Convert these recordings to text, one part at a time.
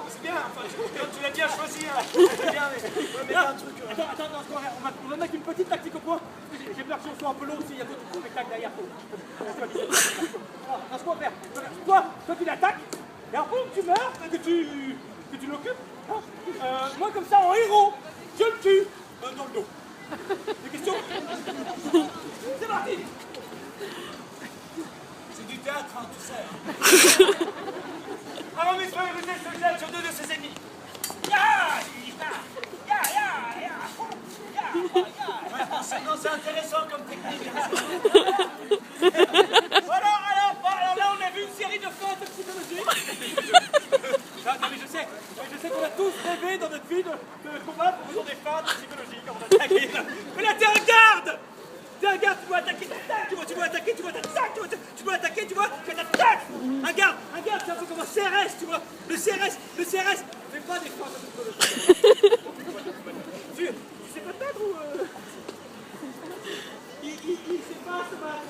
C'est bien, enfin, tu l'as bien choisi. C'est bien, mais un truc. Attends, on va mettre une petite tactique au point. J'ai peur que si on soit un peu long aussi, il y a d'autres spectacles derrière. Alors, ce qu'on va faire, toi tu l'attaques, et après tu meurs, que tu l'occupes. Moi comme ça, en héros, je le tue dans le dos. Des questions? C'est parti. C'est du théâtre, hein, tu sais. Aramis Faïrouzès se jette sur 2 de ses ennemis. Non, c'est intéressant comme technique. Alors là, on a vu une série de feintes psychologiques. Non, mais je sais qu'on a tous rêvé dans notre vie de combattre en faisant des feintes psychologiques. Mais là, t'es un garde! T'es un garde, tu dois attaquer, tu dois attaquer, tu dois attaquer, tu attaques! Un garde, c'est un peu comme un CRS, tu vois. Le CRS, fais pas des feintes psychologiques. Tu sais pas te battre ou... Il sait pas se battre.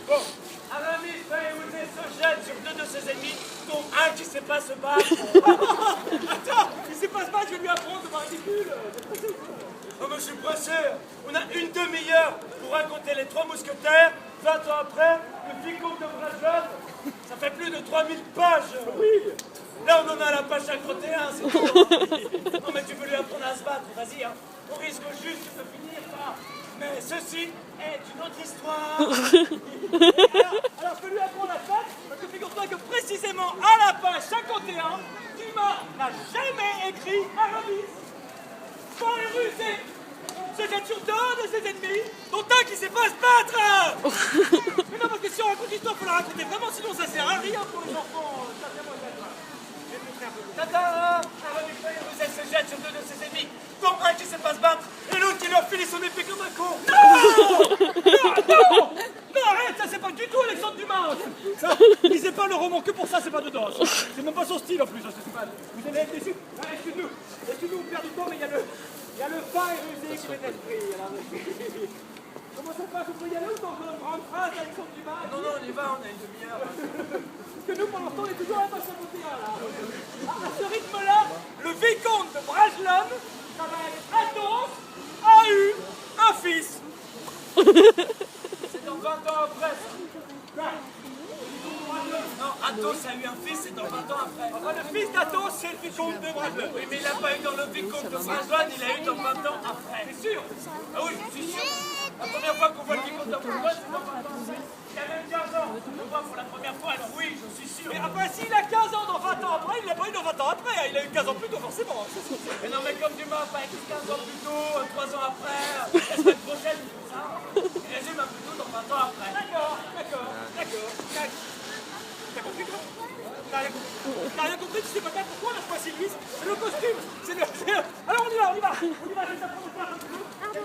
Bon, Aramis Faïrouzès se jette sur 2 de ses ennemis, dont un qui sait pas se battre. Attends, il sait pas se battre, je vais lui apprendre, c'est pas ridicule. Oh, mais je suis pressé. On a une demi-heure pour raconter les 3 mousquetaires. 20 ans après, le vicomte de Bragelonne. Ça fait plus de 3000 pages. Oui. Là, on en a à la page 51, c'est tout. Non, mais tu veux lui apprendre à se battre, vas-y, hein. Au risque juste de finir par... Mais ceci est une autre histoire. Alors, je peux lui apprendre à se battre, parce que figure-toi que précisément à la page 51, Dumas n'a jamais écrit Aramis. Faïrouzès se jette sur 2 de ses ennemis, dont un qui sait pas se battre. Mais non, parce que si on raconte l'histoire, il faut la raconter vraiment, sinon ça sert à rien pour les enfants. Tata, Aramis Faïrouzès se jette sur 2 de ses ennemis, dont un qui sait pas se battre, et l'autre qui leur file son épée comme un con. Non, arrête, ça c'est pas du tout Alexandre Dumas. Ça, lisez pas le roman que pour ça, c'est pas dedans. C'est même pas son style en plus. Vous allez être déçus. Excuse-nous, on perd du temps, mais il y a le Faïrouzès qui est l'esprit. Comment ça se passe? Vous pouvez y aller ou t'en veux une grande phrase Alexandre Dumas? Non, on y va, on a une demi-heure. Parce que nous, pour l'instant, on est toujours à la page 51 là. À ce rythme-là, le vicomte de Bragelonne, ça va être Athos, a eu un fils. C'est dans 20 ans après, ça. Non, Athos a eu un fils, c'est dans 20 ans après. Enfin, le fils d'Athos, c'est le vicomte de Bragelonne. Oui, mais il n'a pas eu dans le vicomte de Bragelonne, il a eu dans 20 ans après. C'est sûr? Ah oui, je suis sûr. La première fois qu'on voit le vicomte de Bragelonne, c'est dans 20 ans. Il a même 15 ans. On le voit pour la première fois, alors oui, je suis sûr. Mais enfin, s'il a 15 ans dans 20 ans après, il l'a pas eu dans 20 ans après. Il a eu 15 ans plus tôt, forcément. Mais non, mais comme Dumas n'a pas écrit 15 ans plus tôt, 3 ans après, la semaine prochaine, il fait ça. Il résume un peu tôt dans 20 ans après. D'accord. T'as compris toi? T'as rien compris? Tu sais pas pourquoi on a choisi lui? C'est le costume. Alors on y va, je vais t'apprendre à faire un peu. Très bien.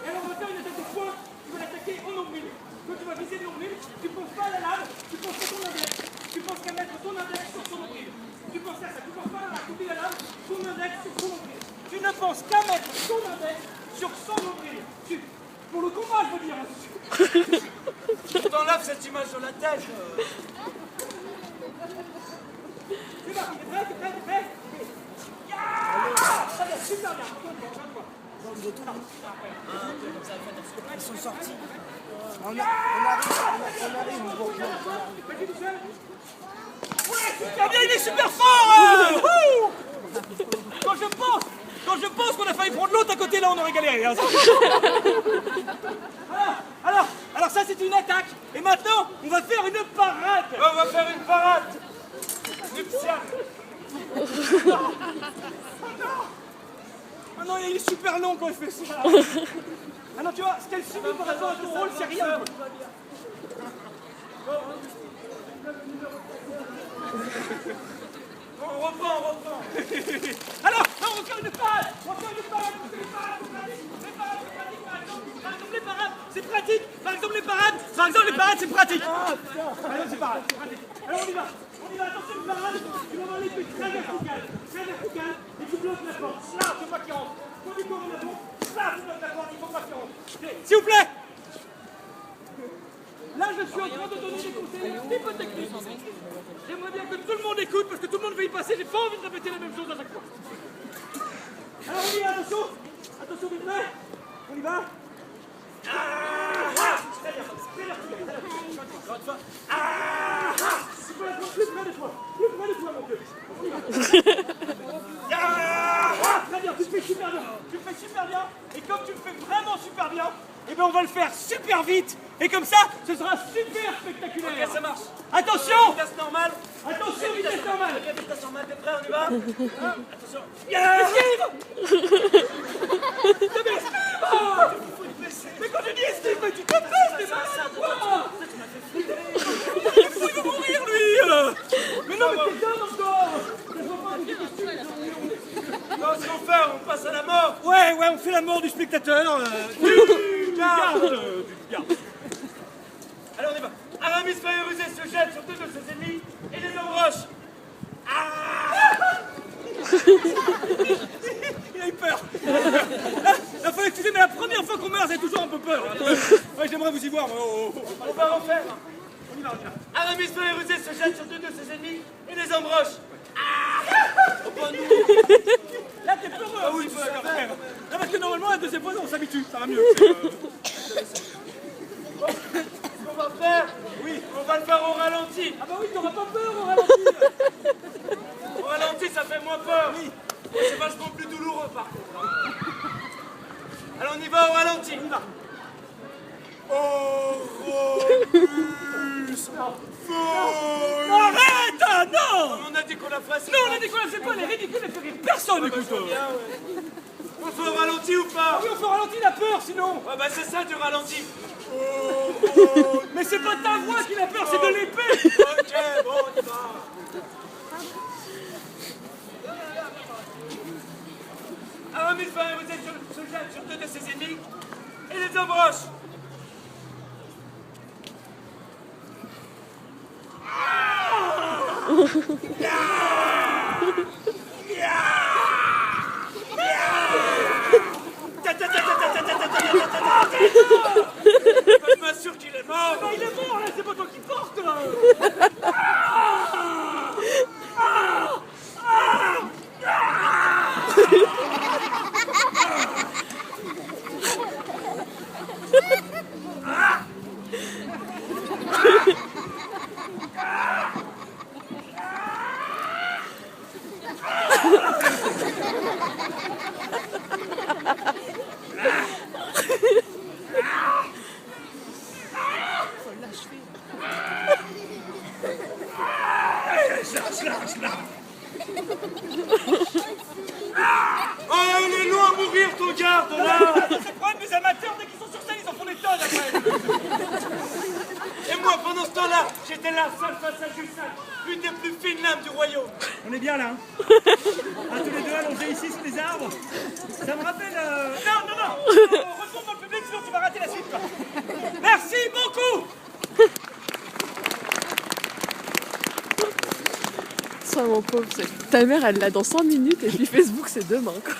Et alors on va faire une attaque de poing. Tu vas l'attaquer au nombril. Quand tu vas viser le nombril, tu penses pas à la lame, tu penses à ton index. Tu penses qu'à mettre ton index sur son nombril. Tu penses à ça, tu penses pas à couper la lame, ton index sur son nombril. Tu ne penses qu'à mettre ton index sur son nombril. Pour le combat, je veux dire. Je t'enlève cette image sur la tête. C'est parti, t'es prêt? Ça va, super bien. Ils sont sortis. On arrive. Vas-y tout seul. Ouais, super bien, il est super fort. Quand je pense qu'on a failli prendre l'autre à côté, là, on aurait galéré. Hein. Alors ça, c'est une attaque. Et maintenant, on va faire une parade. On va faire une parade. Nuptiale. Ah non, il est super long quand il fait ça. Ah non, tu vois, ce qu'elle subit par rapport à ton rôle, c'est rien. On reprend. Alors, non, on va faire une parade. C'est pratique. Par exemple, les parades, c'est pratique. Allez, c'est parade. Alors, on y va. Attention, une parade. Tu vas avoir l'épée très verticale. Et tu bloques la porte. Là, c'est moi qui rentre. Quand du corps en avant, ça, d'accord, il faut pas faire honte. S'il vous plaît. Là, je suis en train de donner des conseils un petit peu techniques. J'aimerais bien que tout le monde écoute, parce que tout le monde veut y passer. J'ai pas envie de répéter la même chose à chaque fois. Alors, on y va, attention. Attention, vous êtes prêts? On y va. Très bien, très bien. Encore une fois. Tu peux être plus près de toi. Plus près de toi, mon Dieu. On y va. Très bien, tu le fais super bien. Tu le fais super bien. Et comme tu le fais vraiment super bien, eh bien on va le faire super vite. Et comme ça, ce sera super spectaculaire. Ok, ça marche. Attention. Vitesse normale. Attention, vitesse normale. Ok, vitesse normale, t'es prêt, on y va? Attention. Esquive. Mais quand je dis esquive, mais tu te baisses, t'es malade quoi. Il faut mourir, lui. Mais non, mais t'es dingue encore. Non, ce qu'on fait, on passe à la mort. Ouais, on fait la mort du spectateur. Du garde. Allez, on y va. Aramis Fayerusé se jette sur deux de ses ennemis et les embroche. Il a eu peur. Il faut excuser, mais la première fois qu'on meurt, j'ai toujours un peu peur. Ouais, j'aimerais vous y voir. On va refaire. On y va. Aramis Fayerusé se jette sur deux de ses ennemis et les embroche. Là, t'es peureux. Ah oui, il faut quand même. Non, parce que normalement, la deuxième fois, on s'habitue. Ça va mieux. Ce qu'on va faire, oui, on va le faire au ralenti. Ah bah oui, t'auras pas peur au ralenti. Au ralenti, ça fait moins peur. Oui. C'est vachement plus douloureux, par contre. Alors, on y va au ralenti. On y va. Horus Folle. Arrête. Non. On a dit qu'on la ferait. Non, on a dit qu'on la faisait pas. Elle est ridicule, elle fait rire personne, écoute. On fait au ralenti ou pas? Ah oui, on fait au ralenti, il a peur, sinon. Ouais, bah c'est ça du ralenti. Mais c'est pas ta voix qui a peur, c'est de l'épée. Ok, bon, on y va. Aramis Fayerusé se jette sur deux de ses ennemis et les embroche. Je m'assure qu'il est mort. Ah, il est mort, là, c'est pas toi qui porte, là. Oh, il est loin à mourir, ton garde, là. C'est le problème des amateurs, dès qu'ils sont sur scène, ils en font des tonnes après. Et moi, pendant ce temps-là, j'étais là, seul face à Jussac, une des plus fines lames du royaume. On est bien là, hein. Ah, tous les deux allongés ici sous les arbres. Ça me rappelle... Non. Retourne dans le public, sinon tu vas rater la suite. Toi. Merci beaucoup. Ça, mon pauvre, ta mère, elle l'a dans 5 minutes et puis Facebook, c'est demain, quoi.